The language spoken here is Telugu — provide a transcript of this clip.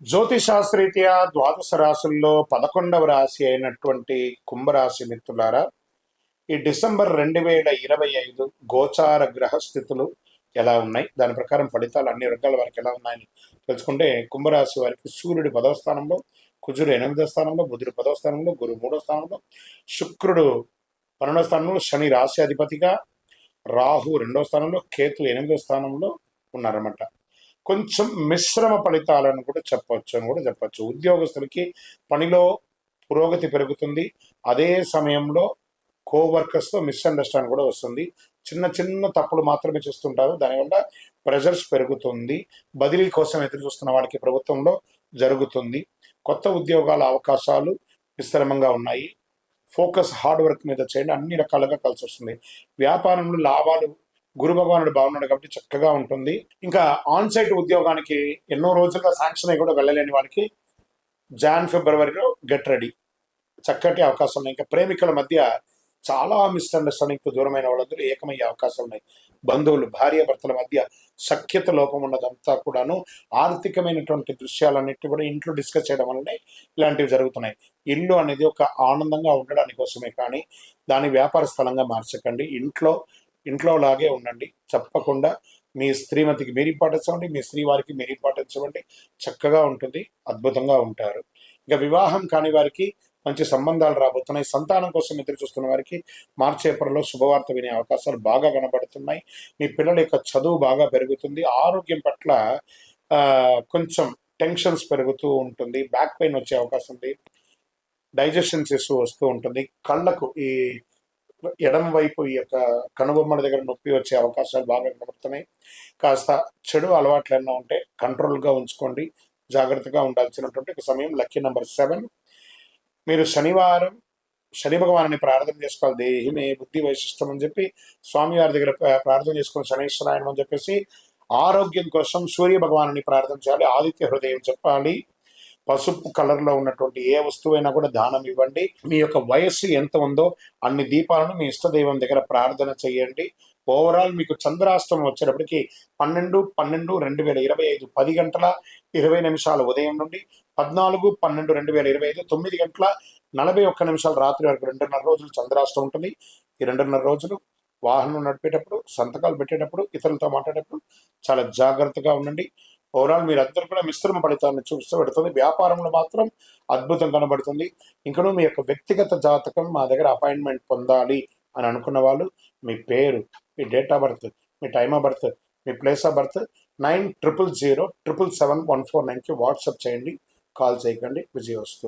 జ్యోతిశాస్త్రరీత్యా ద్వాదశ రాశుల్లో 11వ రాశి అయినటువంటి కుంభరాశి మిత్రులారా, ఈ డిసెంబర్ 2025 గోచార గ్రహస్థితులు ఎలా ఉన్నాయి, దాని ప్రకారం ఫలితాలు అన్ని వర్గాల వారికి ఎలా ఉన్నాయని తెలుసుకుంటే, కుంభరాశి వారికి సూర్యుడు 10వ స్థానంలో, కుజుడు 8వ స్థానంలో, బుధుడు 10వ స్థానంలో, గురు 3వ స్థానంలో, శుక్రుడు 12వ స్థానంలో, శని రాశి అధిపతిగా, రాహు 2వ స్థానంలో, కేతు 8వ స్థానంలో ఉన్నారన్నమాట. కొంచెం మిశ్రమ ఫలితాలను కూడా చెప్పచ్చు. ఉద్యోగస్తులకి పనిలో పురోగతి పెరుగుతుంది. అదే సమయంలో కోవర్కర్స్తో మిస్అండర్స్టాండ్ కూడా వస్తుంది. చిన్న చిన్న తప్పులు మాత్రమే చేస్తుంటారు. దానివల్ల ప్రెజర్స్ పెరుగుతుంది. బదిలీ కోసం ఎదురు చూస్తున్న వాళ్ళకి ప్రభుత్వంలో జరుగుతుంది. కొత్త ఉద్యోగాల అవకాశాలు విస్తరంగా ఉన్నాయి. ఫోకస్ హార్డ్ వర్క్ మీద చేయండి. అన్ని రకాలుగా కలిసి వస్తుంది. వ్యాపారంలో లాభాలు, గురు భగవానుడు బాగున్నాడు కాబట్టి చక్కగా ఉంటుంది. ఇంకా ఆన్ సైట్ ఉద్యోగానికి ఎన్నో రోజులుగా శాంక్షన్ అయి కూడా వెళ్ళలేని వాళ్ళకి ఫిబ్రవరిలో గెట్ రెడీ, చక్కటి అవకాశం ఉన్నాయి. ఇంకా ప్రేమికుల మధ్య చాలా మిస్అండర్స్టాండింగ్కి దూరమైన వాళ్ళందరూ ఏకమయ్యే అవకాశాలు ఉన్నాయి. బంధువులు, భార్యాభర్తల మధ్య సఖ్యత లోపం ఉన్నదంతా కూడాను ఆర్థికమైనటువంటి దృశ్యాలన్నింటినీ కూడా ఇంట్లో డిస్కస్ చేయడం వల్లనే ఇలాంటివి జరుగుతున్నాయి. ఇల్లు అనేది ఒక ఆనందంగా ఉండడానికి కోసమే కానీ దాని వ్యాపార స్థలంగా మార్చకండి. ఇంట్లో లాగే ఉండండి. తప్పకుండా మీ శ్రీమతికి మీరు ఇంపార్టెన్స్ ఇవ్వండి, మీ శ్రీ వారికి మీరు ఇంపార్టెన్స్ ఇవ్వండి. చక్కగా ఉంటుంది, అద్భుతంగా ఉంటారు. ఇక వివాహం కాని వారికి మంచి సంబంధాలు రాబోతున్నాయి. సంతానం కోసం ఎదురు చూస్తున్న వారికి మార్చి ఏప్రిల్లో శుభవార్త వినే అవకాశాలు బాగా కనబడుతున్నాయి. మీ పిల్లల యొక్క చదువు బాగా పెరుగుతుంది. ఆరోగ్యం పట్ల కొంచెం టెన్షన్స్ పెరుగుతూ ఉంటుంది. బ్యాక్ పెయిన్ వచ్చే అవకాశం ఉంది. డైజెషన్స్ ఇష్యూ వస్తూ ఉంటుంది. కళ్ళకు ఈ ఎడమ వైపు ఈ యొక్క కనుబొమ్మల దగ్గర నొప్పి వచ్చే అవకాశాలు బాగా కనబడుతున్నాయి. కాస్త చెడు అలవాట్లు ఏమైనా ఉంటే కంట్రోల్గా ఉంచుకోండి. జాగ్రత్తగా ఉండాల్సినటువంటి సమయం. Lucky number 7. మీరు శనివారం శని భగవాన్ని ప్రార్థన చేసుకోవాలి. దేహిమే బుద్ధి వైశిష్టం అని చెప్పి స్వామివారి దగ్గర ప్రార్థన చేసుకుని శనీశ్వరాయనం అని చెప్పేసి, ఆరోగ్యం కోసం సూర్య భగవాన్ని ప్రార్థన చేయాలి. ఆదిత్య హృదయం చెప్పాలి. పసుపు కలర్లో ఉన్నటువంటి ఏ వస్తువైనా కూడా దానం ఇవ్వండి. మీ యొక్క వయస్సు ఎంత ఉందో అన్ని దీపాలను మీ ఇష్టదైవం దగ్గర ప్రార్థన చేయండి. ఓవరాల్ మీకు చంద్రాష్టమం వచ్చేటప్పటికి 12/12/2025 10 గంటల 20 నిమిషాలు ఉదయం నుండి 14/12/2025 9 గంటల 41 నిమిషాలు రాత్రి వరకు 2.5 రోజులు చంద్రాష్టం ఉంటుంది. ఈ 2.5 రోజులు వాహనం నడిపేటప్పుడు, సంతకాలు పెట్టేటప్పుడు, ఇతరులతో మాట్లాడేటప్పుడు చాలా జాగ్రత్తగా ఉండండి. ఓవరాల్ మీరందరూ కూడా మిశ్రమ ఫలితాలను చూస్తూ పెడుతుంది. వ్యాపారంలో మాత్రం అద్భుతం కనబడుతుంది. ఇంకనూ మీ యొక్క వ్యక్తిగత జాతకం మా దగ్గర అపాయింట్మెంట్ పొందాలి అని అనుకున్న వాళ్ళు మీ పేరు, మీ డేట్ ఆఫ్ బర్త్, మీ టైమ్ ఆఫ్ బర్త్, మీ ప్లేస్ ఆఫ్ బర్త్ 9000 777 149కి వాట్సాప్ చేయండి. కాల్ చేయకండి. విజయవస్తు.